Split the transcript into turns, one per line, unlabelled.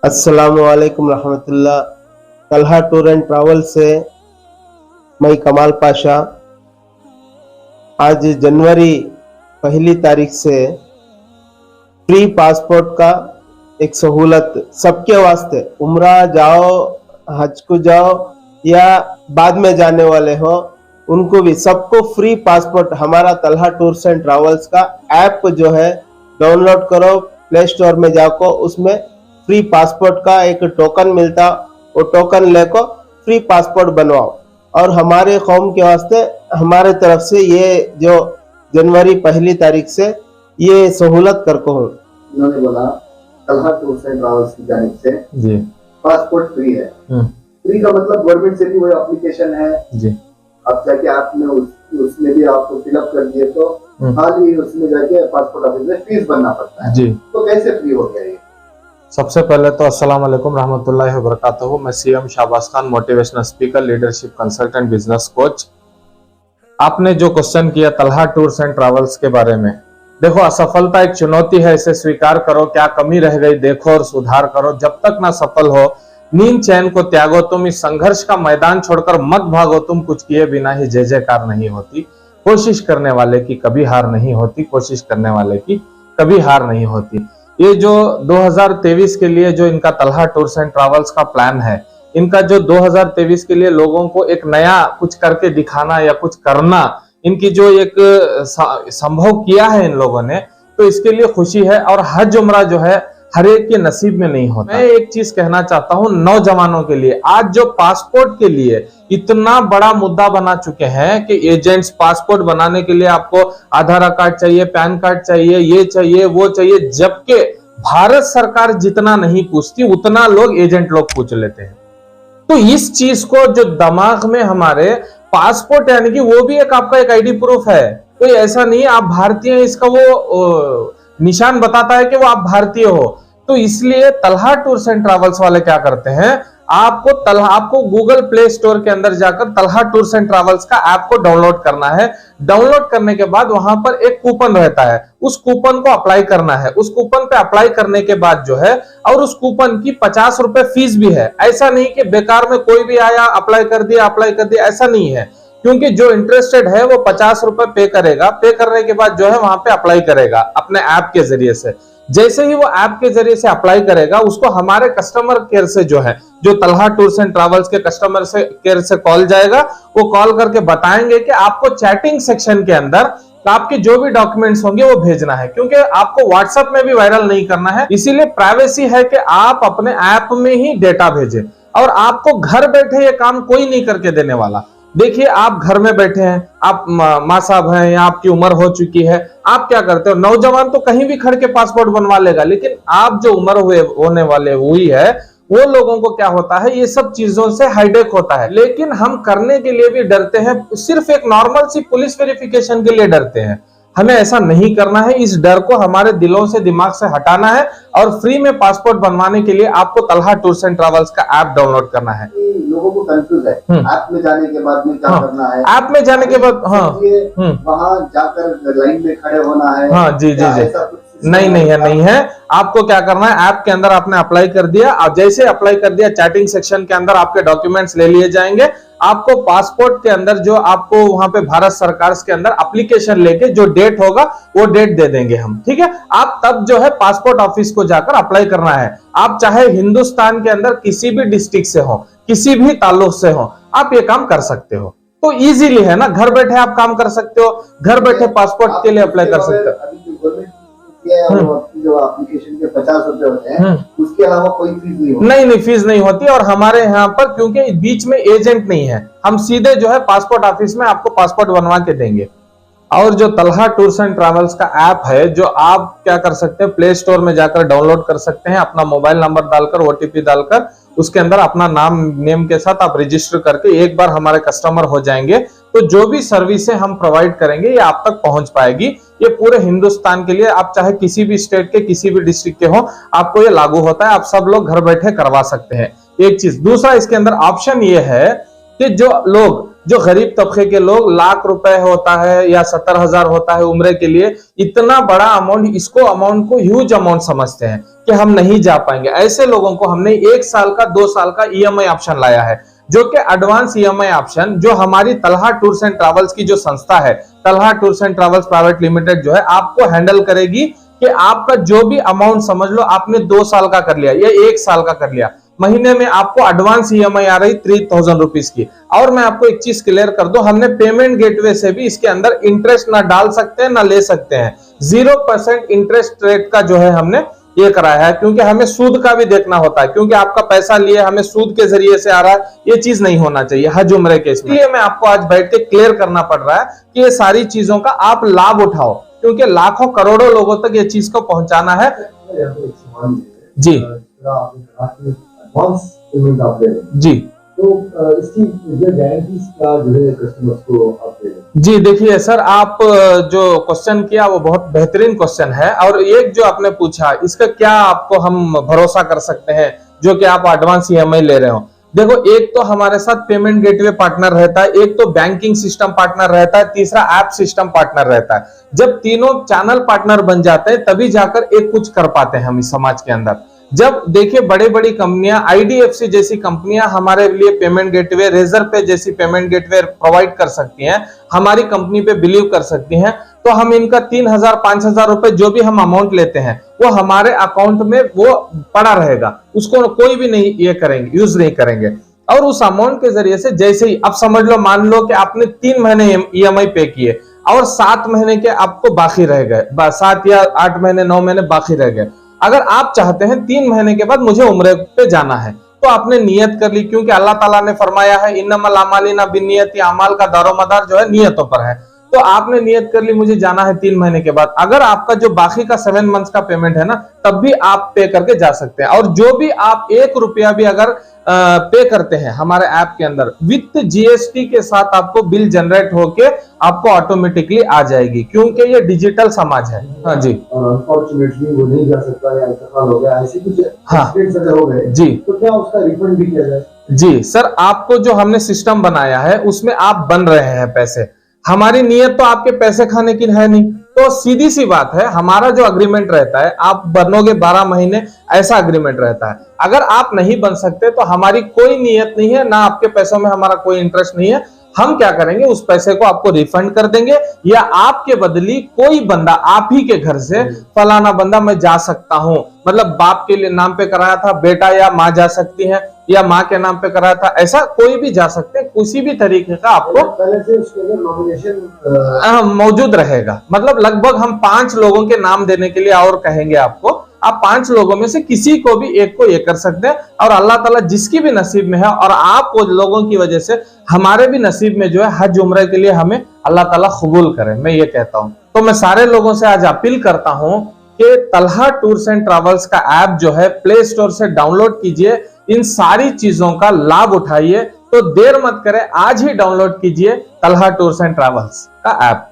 अस्सलामुअलैकुम रहमतुल्लाह। Talha tour and travel से मैं कमाल पाशा। आज जनवरी 1 तारीख से फ्री पासपोर्ट का एक सहूलत सबके वास्ते, उम्रा जाओ, हज को जाओ या बाद में जाने वाले हो, उनको भी सबको फ्री पासपोर्ट हमारा तलहा टूर्स एंड ट्रैवल्स का ऐप जो है डाउनलोड करो, प्ले स्टोर में जाको, उसमें फ्री पासपोर्ट का एक टोकन मिलता, वो टोकन लेको फ्री पासपोर्ट बनवाओ। और हमारे कौम के वास्ते हमारे तरफ से ये जो जनवरी 1 तारीख से ये सहूलत करको हूँ।
उन्होंने बोला तलहा टूर्स एंड ट्रैवल्स की जानिब से
जी
पासपोर्ट फ्री है। फ्री का मतलब गवर्नमेंट से भी वो एप्लीकेशन है जी, आप जाके ऐप में उसमें भी आपको फिलअप कर दिए तो खाली उसमें जाके पासपोर्ट ऑफिस में फीस भरना पड़ता है जी। तो कैसे फ्री हो गया ये?
सबसे पहले तो अस्सलाम वालेकुम रहमतुल्लाहि व बरकातहू। मैं CM Shahbaz Khan, motivational speaker, leadership consultant, business coach. आपने जो क्वेश्चन किया तलहा टूर्स एंड ट्रैवल्स के बारे में, देखो असफलता एक चुनौती है, इसे स्वीकार करो, क्या कमी रह गई देखो और सुधार करो। जब तक ना सफल हो नींद चैन को त्यागो, तुम इस संघर्ष का मैदान छोड़कर मत भागो, तुम कुछ किए बिना ही जय जयकार नहीं होती। कोशिश करने वाले की कभी हार नहीं होती, कोशिश करने वाले की कभी हार नहीं होती। ये जो 2023 के लिए जो इनका तलहा टूर्स एंड ट्रैवल्स का प्लान है, इनका जो 2023 के लिए लोगों को एक नया कुछ करके दिखाना या कुछ करना, इनकी जो एक संभव किया है इन लोगों ने, तो इसके लिए खुशी है। और हज उम्रा जो है हर एक के नसीब में नहीं होता। मैं एक चीज कहना चाहता हूं नौजवानों के लिए, आज जो पासपोर्ट के लिए इतना बड़ा मुद्दा बना चुके हैं कि एजेंट्स पासपोर्ट बनाने के लिए आपको आधार कार्ड चाहिए, पैन कार्ड चाहिए, ये चाहिए वो चाहिए, जबकि भारत सरकार जितना नहीं पूछती उतना लोग एजेंट लोग पूछ लेते हैं। तो इस चीज को जो दिमाग में हमारे, पासपोर्ट यानी कि वो भी एक आपका एक आईडी प्रूफ है, कोई ऐसा नहीं आप भारतीय हैं इसका वो निशान बताता है कि वो आप भारतीय हो। तो इसलिए तलहा टूर्स एंड ट्रैवल्स वाले क्या करते हैं, आपको गूगल प्ले स्टोर के अंदर जाकर तलहा टूर्स एंड ट्रैवल्स का ऐप को डाउनलोड करना है। डाउनलोड करने के बाद वहां पर एक कूपन रहता है, उस कूपन को अप्लाई करना है। उस कूपन पे अप्लाई करने के बाद जो है, और उस कूपन की 50 रुपए फीस भी है। ऐसा नहीं कि बेकार में कोई भी आया अप्लाई कर दिया, ऐसा नहीं है। क्योंकि जो इंटरेस्टेड है वो 50 रुपए पे करेगा, पे करने के बाद जो है वहां पे अप्लाई करेगा अपने ऐप के जरिए से। जैसे ही वो ऐप के जरिए से अप्लाई करेगा, उसको हमारे कस्टमर केयर से जो है, जो तलहा टूर्स एंड ट्रैवल्स के कस्टमर से केयर से कॉल जाएगा, वो कॉल करके बताएंगे कि आपको चैटिंग सेक्शन के अंदर आपके जो भी डॉक्यूमेंट्स होंगे वो भेजना है, क्योंकि आपको व्हाट्सएप में भी वायरल नहीं करना है। इसीलिए प्राइवेसी है कि आप अपने ऐप में ही डेटा भेजें, और आपको घर बैठे ये काम कोई नहीं करके देने वाला। देखिए आप घर में बैठे हैं, आप माँ साहब हैं या आपकी उम्र हो चुकी है, आप क्या करते हो, नौजवान तो कहीं भी खड़ के पासपोर्ट बनवा लेगा, लेकिन आप जो उम्र होने वाले हुई है, वो लोगों को क्या होता है, ये सब चीजों से हाइडेक होता है। लेकिन हम करने के लिए भी डरते हैं, सिर्फ एक नॉर्मल सी पुलिस वेरिफिकेशन के लिए डरते हैं। हमें ऐसा नहीं करना है, इस डर को हमारे दिलों से, दिमाग से हटाना है, और फ्री में पासपोर्ट बनवाने के लिए आपको तलहा टूर्स एंड ट्रैवल्स का ऐप डाउनलोड करना है।
लोगों को कंफ्यूज है ऐप में जाने के बाद में क्या करना है,
ऐप में जाने के बाद
वहां जाकर लाइन में खड़े होना है।
हाँ जी जी जी, नहीं है। आपको क्या करना है, ऐप के अंदर आपने अप्लाई कर दिया, आप जैसे अप्लाई कर दिया, चैटिंग सेक्शन के अंदर आपके डॉक्यूमेंट्स ले लिए जाएंगे। आपको पासपोर्ट के अंदर जो आपको वहां पे भारत सरकार के अंदर एप्लीकेशन लेके जो डेट होगा वो डेट दे देंगे हम, ठीक है। आप तब जो है पासपोर्ट ऑफिस को जाकर अप्लाई करना है। आप चाहे हिंदुस्तान के अंदर किसी भी डिस्ट्रिक्ट से हो, किसी भी ताल्लुक से हो, आप ये काम कर सकते हो। तो इजीली है ना, घर बैठे आप काम कर सकते हो, घर बैठे पासपोर्ट के लिए अप्लाई कर सकते हो।
जो एप्लीकेशन के 50 रुपए होते हैं, उसके अलावा कोई फीस नहीं होती।
नहीं फीस नहीं होती। और हमारे यहाँ पर क्योंकि बीच में एजेंट नहीं है, हम सीधे जो है पासपोर्ट ऑफिस में आपको पासपोर्ट बनवा के देंगे। और जो तलहा टूर्स एंड ट्रैवल्स का ऐप है, जो आप क्या कर सकते हैं, प्ले स्टोर में जाकर डाउनलोड कर सकते हैं, अपना मोबाइल नंबर डालकर, ओटीपी डालकर, उसके अंदर अपना नेम के साथ आप रजिस्टर करके एक बार हमारे कस्टमर हो जाएंगे, तो जो भी सर्विसें हम प्रोवाइड करेंगे ये आप तक पहुंच पाएगी। ये पूरे हिंदुस्तान के लिए, आप चाहे किसी भी स्टेट के, किसी भी डिस्ट्रिक्ट के हो, आपको ये लागू होता है। आप सब लोग घर बैठे करवा सकते हैं। एक चीज। दूसरा इसके अंदर ऑप्शन ये है कि जो गरीब तबके के लोग, लाख रुपए होता है या 70,000 होता है उम्रे के लिए, इतना बड़ा अमाउंट, इसको अमाउंट को ह्यूज अमाउंट समझते हैं कि हम नहीं जा पाएंगे, ऐसे लोगों को हमने 1 साल का 2 साल का ईएमआई ऑप्शन लाया है, जो कि एडवांस ईएमआई ऑप्शन, जो हमारी तलहा टूर्स एंड ट्रैवल्स की जो संस्था है, Talha tours and travels private limited, जो है आपको हैंडल करेगी कि आपका जो भी अमाउंट, समझ लो आपने 2 साल का कर लिया या 1 साल का कर लिया, महीने में आपको एडवांस ईएमआई आ रही 3000 रुपीज की। और मैं आपको एक चीज क्लियर कर दूं, हमने पेमेंट गेटवे से भी इसके अंदर इंटरेस्ट ना डाल सकते हैं ना ले सकते हैं, 0% इंटरेस्ट रेट का जो है हमने ये कराया है, क्योंकि हमें सूद का भी देखना होता है, क्योंकि आपका पैसा लिए हमें सूद के जरिए से आ रहा है, ये चीज नहीं होना चाहिए हज उम्रे के। इसलिए मैं आपको आज बैठ के क्लियर करना पड़ रहा है कि ये सारी चीजों का आप लाभ उठाओ, क्योंकि लाखों करोड़ों लोगों तक ये चीज को पहुंचाना है। जी
पेमेंट आप दे रहे हैं,
जी,
तो इसकी जो गारंटीज का जो है कस्टमर्स को आप दे रहे हैं।
जी देखिए सर, आप जो क्वेश्चन किया वो बहुत बेहतरीन क्वेश्चन है, और एक जो आपने पूछा इसका क्या आपको हम भरोसा कर सकते हैं जो कि आप एडवांस ईएमआई ले रहे हो। देखो, एक तो हमारे साथ पेमेंट गेटवे पार्टनर रहता है, एक तो बैंकिंग सिस्टम पार्टनर रहता है, तीसरा ऐप सिस्टम पार्टनर रहता है। जब तीनों चैनल पार्टनर बन जाते हैं तभी जाकर एक कुछ कर पाते हैं हम इस समाज के अंदर। जब देखिए बड़ी बड़ी कंपनियां, आईडीएफसी जैसी कंपनियां हमारे लिए पेमेंट गेटवे, रेजर पे जैसी पेमेंट गेटवे प्रोवाइड कर सकती हैं, हमारी कंपनी पे बिलीव कर सकती हैं, तो हम इनका 3000 5000 रुपए जो भी हम अमाउंट लेते हैं वो हमारे अकाउंट में वो पड़ा रहेगा, उसको कोई भी नहीं ये करेंगे, यूज नहीं करेंगे। और उस अमाउंट के जरिए से जैसे ही, अब समझ लो, मान लो कि आपने 3 महीने ईएमआई पे किए और 7 महीने के आपको बाकी रह गए, 7 या 8 महीने 9 महीने बाकी रह गए। अगर आप चाहते हैं 3 महीने के बाद मुझे उम्रे पे जाना है, तो आपने नियत कर ली, क्योंकि अल्लाह ताला ने फरमाया है इन्नमल अमालिना बिन्नियति, अमाल का दारोमदार जो है नियतों पर है। तो आपने नियत कर ली मुझे जाना है 3 महीने के बाद, अगर आपका जो बाकी का 7 मंथ्स का पेमेंट है ना, तब भी आप पे करके जा सकते हैं। और जो भी आप 1 रुपया भी अगर पे करते हैं हमारे ऐप के अंदर, विथ जीएसटी के साथ आपको बिल जनरेट होके आपको ऑटोमेटिकली आ जाएगी, क्योंकि ये डिजिटल समाज है। हाँ जी,
अनफॉर्चुनेटली वो नहीं जा सकता या इंतकाल हो गया, ऐसी कुछ
हाँ
एक्सीडेंट्स अगर हो गए
जी,
तो क्या उसका रिफंड भी किया जाए?
जी सर, आपको जो हमने सिस्टम बनाया है उसमें आप बन रहे हैं पैसे, हमारी नीयत तो आपके पैसे खाने की है नहीं, तो सीधी सी बात है, हमारा जो अग्रीमेंट रहता है, आप बनोगे 12 महीने, ऐसा अग्रीमेंट रहता है। अगर आप नहीं बन सकते तो हमारी कोई नीयत नहीं है, ना आपके पैसों में हमारा कोई इंटरेस्ट नहीं है। हम क्या करेंगे, उस पैसे को आपको रिफंड कर देंगे, या आपके बदली कोई बंदा आप ही के घर से, फलाना बंदा मैं जा सकता हूं, मतलब बाप के लिए नाम पे कराया था, बेटा या माँ जा सकती है, या माँ के नाम पे कराया था, ऐसा कोई भी जा सकते हैं, किसी भी तरीके का आपको
पहले से उसके अंदर नॉमिनेशन
मौजूद रहेगा। मतलब लगभग हम 5 लोगों के नाम देने के लिए और कहेंगे आपको, आप 5 लोगों में से किसी को भी एक को ये कर सकते हैं, और अल्लाह ताला जिसकी भी नसीब में है, और आप वो लोगों की वजह से हमारे भी नसीब में जो है हज उम्रे के लिए हमें अल्लाह ताला कबूल करे, मैं ये कहता हूं। तो मैं सारे लोगों से आज अपील करता हूं कि तलहा टूर्स एंड ट्रैवल्स का ऐप जो है प्ले स्टोर से डाउनलोड कीजिए, इन सारी चीजों का लाभ उठाइए। तो देर मत करें, आज ही डाउनलोड कीजिए तलहा टूर्स एंड ट्रैवल्स का ऐप।